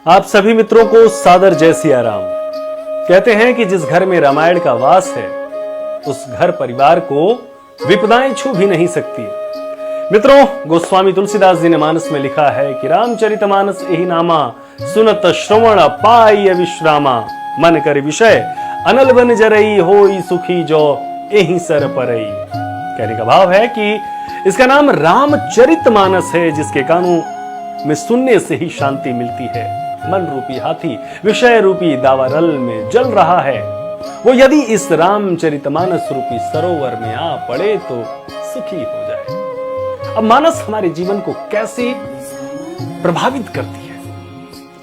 आप सभी मित्रों को सादर जय सिया राम। कहते हैं कि जिस घर में रामायण का वास है उस घर परिवार को विपदाएं छू भी नहीं सकती। मित्रों, गोस्वामी तुलसीदास जी ने मानस में लिखा है कि रामचरितमानस यही नामा, सुनत श्रवण पाई विश्रामा, मन कर विषय अनल बन जरई, होई सुखी जो यही सर परई। कहने का भाव है कि इसका नाम रामचरितमानस है, जिसके कानों में सुनने से ही शांति मिलती है। मन रूपी हाथी विषय रूपी दावानल में जल रहा है, वो यदि इस रामचरितमानस रूपी सरोवर में आ पड़े तो सुखी हो जाए। अब मानस हमारे जीवन को कैसे प्रभावित करती है,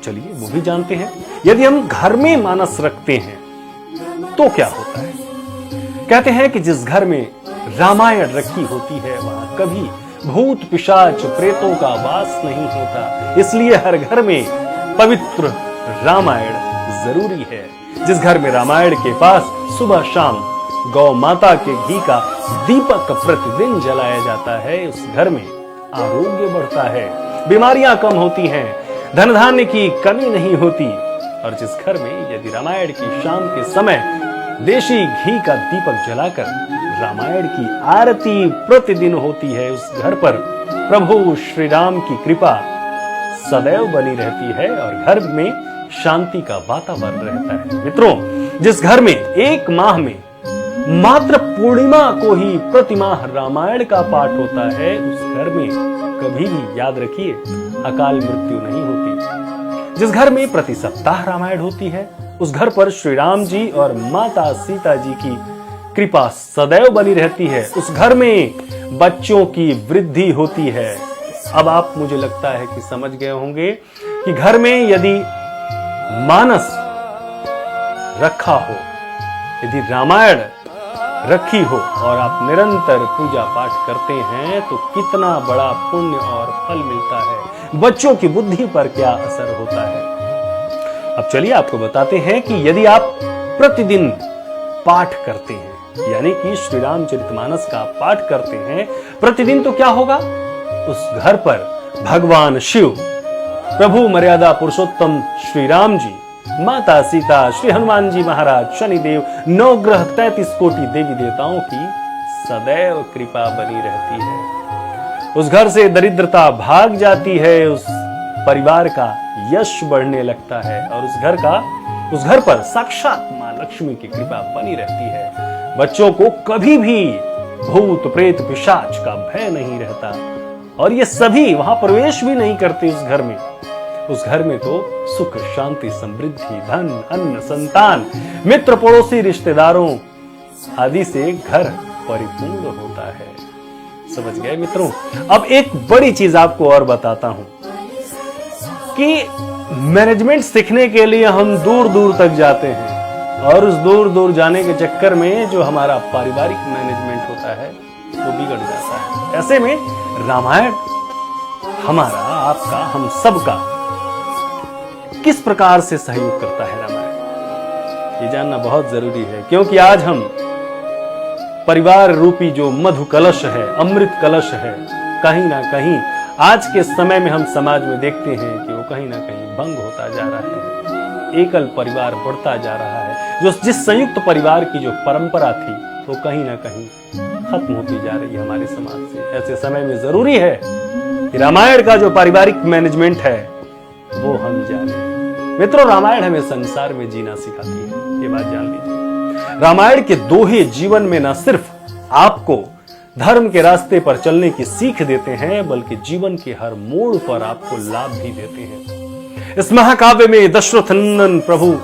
चलिए वो भी जानते हैं। यदि हम घर में मानस रखते हैं तो क्या होता है। कहते हैं कि जिस घर में रामायण रखी होती है वहां कभी भूत पिशाच प्रेतों का वास नहीं होता। इसलिए हर घर में पवित्र रामायण जरूरी है। जिस घर में रामायण के पास सुबह शाम गौ माता के घी का दीपक प्रतिदिन जलाया जाता है, उस घर में आरोग्य बढ़ता है, बीमारियां कम होती हैं, धन धान्य की कमी नहीं होती। और जिस घर में यदि रामायण की शाम के समय देशी घी का दीपक जलाकर रामायण की आरती प्रतिदिन होती है, उस घर पर प्रभु श्री राम की कृपा सदैव बनी रहती है और घर में शांति का वातावरण रहता है। मित्रों, जिस घर में एक माह में मात्र पूर्णिमा को ही प्रतिमाह रामायण का पाठ होता है, उस घर में कभी भी याद रखिए अकाल मृत्यु नहीं होती। जिस घर में प्रति सप्ताह रामायण होती है उस घर पर श्री राम जी और माता सीता जी की कृपा सदैव बनी रहती है। उस घर में बच्चों की वृद्धि होती है। अब आप, मुझे लगता है कि समझ गए होंगे कि घर में यदि मानस रखा हो, यदि रामायण रखी हो और आप निरंतर पूजा पाठ करते हैं तो कितना बड़ा पुण्य और फल मिलता है। बच्चों की बुद्धि पर क्या असर होता है। अब चलिए आपको बताते हैं कि यदि आप प्रतिदिन पाठ करते हैं, यानी कि श्री रामचरितमानस का पाठ करते हैं प्रतिदिन, तो क्या होगा। उस घर पर भगवान शिव, प्रभु मर्यादा पुरुषोत्तम श्री राम जी, माता सीता, श्री हनुमान जी महाराज, शनिदेव, नवग्रह, 33 कोटि देवी देवताओं की सदैव कृपा बनी रहती है। उस घर से दरिद्रता भाग जाती है, उस परिवार का यश बढ़ने लगता है और उस घर पर साक्षात मां लक्ष्मी की कृपा बनी रहती है। बच्चों को कभी भी भूत प्रेत पिशाच का भय नहीं रहता और ये सभी वहां प्रवेश भी नहीं करते उस घर में। उस घर में तो सुख शांति समृद्धि धन अन्न संतान मित्र पड़ोसी रिश्तेदारों आदि से घर परिपूर्ण होता है। समझ गए मित्रों। अब एक बड़ी चीज आपको और बताता हूं कि मैनेजमेंट सीखने के लिए हम दूर दूर तक जाते हैं और उस दूर दूर जाने के चक्कर में जो हमारा पारिवारिक मैनेजमेंट होता है वो बिगड़ जाता है। ऐसे में रामायण हमारा, आपका, हम सबका किस प्रकार से सहयोग करता है रामायण, ये जानना बहुत जरूरी है। क्योंकि आज हम परिवार रूपी जो मधु कलश है, अमृत कलश है, कहीं ना कहीं आज के समय में हम समाज में देखते हैं कि वो कहीं ना कहीं भंग होता जा रहा है। एकल परिवार बढ़ता जा रहा है। जिस संयुक्त परिवार की जो परंपरा थी वो कहीं ना कहीं खत्म होती जा रही है हमारे समाज से। ऐसे समय में जरूरी है कि रामायण का जो पारिवारिक मैनेजमेंट है वो हम जाने। मित्रों, रामायण हमें संसार में जीना सिखाती है, ये बात जान लीजिए। रामायण के दोहे जीवन में न सिर्फ आपको धर्म के रास्ते पर चलने की सीख देते हैं बल्कि जीवन के हर मोड़ पर आपको लाभ भी देते हैं। इस महाकाव्य में दशरथ नंदन प्रभु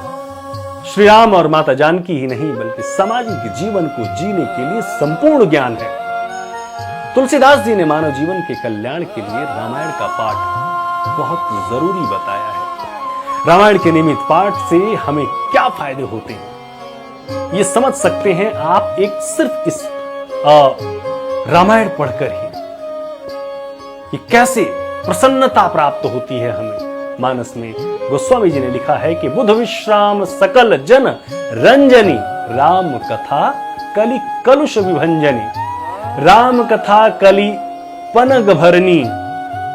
श्री राम और माता जानकी ही नहीं बल्कि सामाजिक जीवन को जीने के लिए संपूर्ण ज्ञान है। तुलसीदास जी ने मानव जीवन के कल्याण के लिए रामायण का पाठ बहुत जरूरी बताया है। रामायण के नियमित पाठ से हमें क्या फायदे होते हैं ये समझ सकते हैं आप एक सिर्फ इस रामायण पढ़कर ही कि कैसे प्रसन्नता प्राप्त होती है हमें। मानस में गोस्वामी जी ने लिखा है कि बुध विश्राम सकल जन रंजनी, राम कथा कलि कलुष विभंजनी, राम कथा कलि पनग भरनी,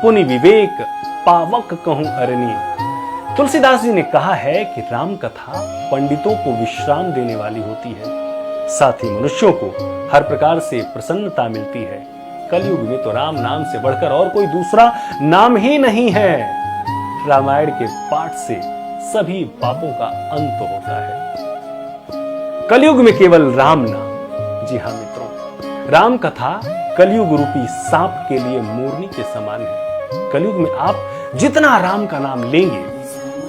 पुनि विवेक पावक कहूं अरनी। तुलसीदास जी ने कहा है कि राम कथा पंडितों को विश्राम देने वाली होती है, साथ ही मनुष्यों को हर प्रकार से प्रसन्नता मिलती है। कलयुग में तो राम नाम से बढ़कर और कोई दूसरा नाम ही नहीं है। रामायण के पाठ से सभी पापों का अंत होता है। कलयुग में केवल राम नाम। जी हां मित्रों, राम कथा कलयुग रूपी सांप के लिए मोरनी के समान है। कलयुग में आप जितना राम का नाम लेंगे,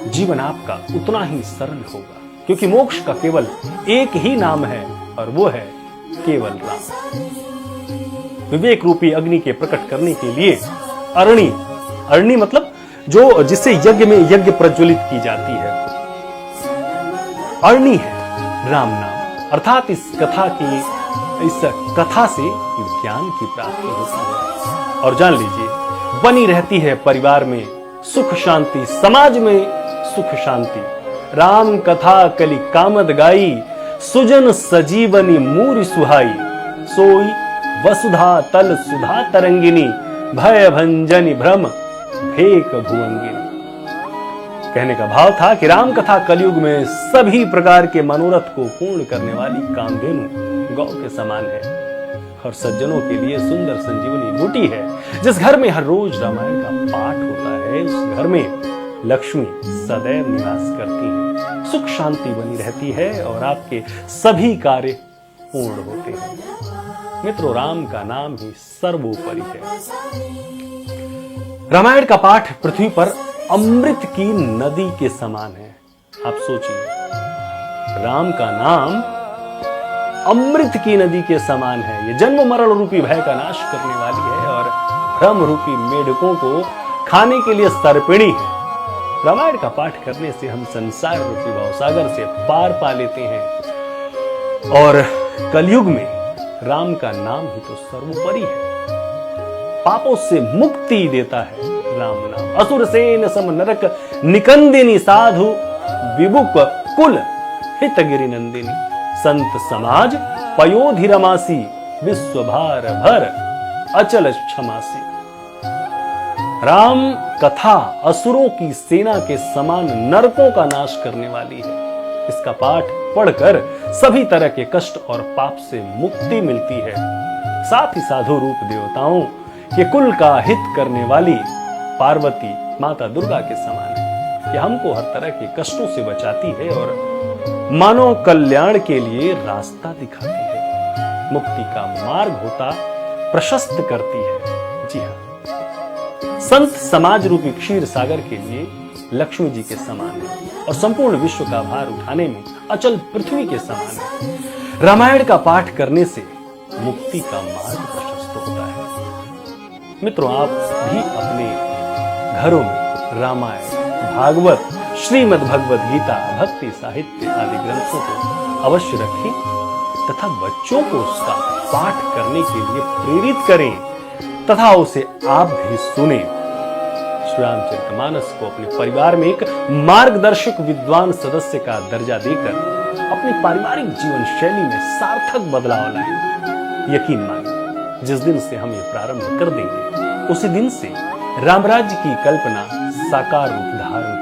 जीवन आपका उतना ही सरल होगा, क्योंकि मोक्ष का केवल एक ही नाम है और वो है केवल राम। विवेक रूपी अग्नि के प्रकट करने के लिए अरणी मतलब जो जिससे यज्ञ में यज्ञ प्रज्वलित की जाती है, अरणी है राम नाम। अर्थात इस कथा से ज्ञान की प्राप्ति होती है। और जान लीजिए, बनी रहती है परिवार में सुख शांति, समाज में सुख शांति। राम कथा कलि कामद गाई, सुजन सजीवनी मूरि सुहाई। सोई वसुधा तल सुधा तरंगिनी, भय भंजनी भ्रम भेक भुवंगिनी। कहने का भाव था कि राम कथा कलयुग में सभी प्रकार के मनोरथ को पूर्ण करने वाली कामधेनु गौ के समान है और सज्जनों के लिए सुंदर संजीवनी बूटी है। जिस घर में हर रोज रामायण का पाठ होता है, उस घर में लक्ष्मी सदैव निवास करती है, सुख शांति बनी रहती है और आपके सभी कार्य पूर्ण होते हैं। मित्रों, राम का नाम ही सर्वोपरि है। रामायण का पाठ पृथ्वी पर अमृत की नदी के समान है। आप सोचिए, राम का नाम अमृत की नदी के समान है। ये जन्म मरण रूपी भय का नाश करने वाली है और भ्रम रूपी मेढकों को खाने के लिए सर्पिणी है। रामायण का पाठ करने से हम संसार रूपी भवसागर से पार पा लेते हैं और कलयुग में राम का नाम ही तो सर्वोपरि है। पापों से मुक्ति देता है राम नाम। असुर सेन सम नरक निकंदिनी, साधु विमुख कुल हितगिरि नंदिनी। संत समाज पयोधि रमासी, विश्व भार भर अचल क्षमासी। राम कथा असुरों की सेना के समान नरकों का नाश करने वाली है। इसका पाठ पढ़कर सभी तरह के कष्ट और पाप से मुक्ति मिलती है। साथ ही साधु रूप देवताओं के कुल का हित करने वाली पार्वती माता दुर्गा के समान है। यह हमको हर तरह के कष्टों से बचाती है और मानव कल्याण के लिए रास्ता दिखाती है। मुक्ति का मार्ग होता प्रशस्त करती है। जी हाँ, संत समाज रूपी क्षीर सागर के लिए लक्ष्मी जी के समान है और संपूर्ण विश्व का भार उठाने में अचल पृथ्वी के समान है। रामायण का पाठ करने से मुक्ति का मार्ग प्रशस्त होता है। मित्रों, आप भी अपने घरों में रामायण, भागवत, श्रीमद् भगवद गीता, भक्ति साहित्य आदि ग्रंथों को अवश्य रखें तथा बच्चों को उसका पाठ करने के लिए प्रेरित करें तथा उसे आप भी सुने। श्री रामचरितमानस को अपने परिवार में एक मार्गदर्शक विद्वान सदस्य का दर्जा देकर अपनी पारिवारिक जीवन शैली में सार्थक बदलाव लाएं। यकीन मानिए, जिस दिन से हम ये प्रारंभ कर देंगे, उसी दिन से रामराज्य की कल्पना साकार रूप धारण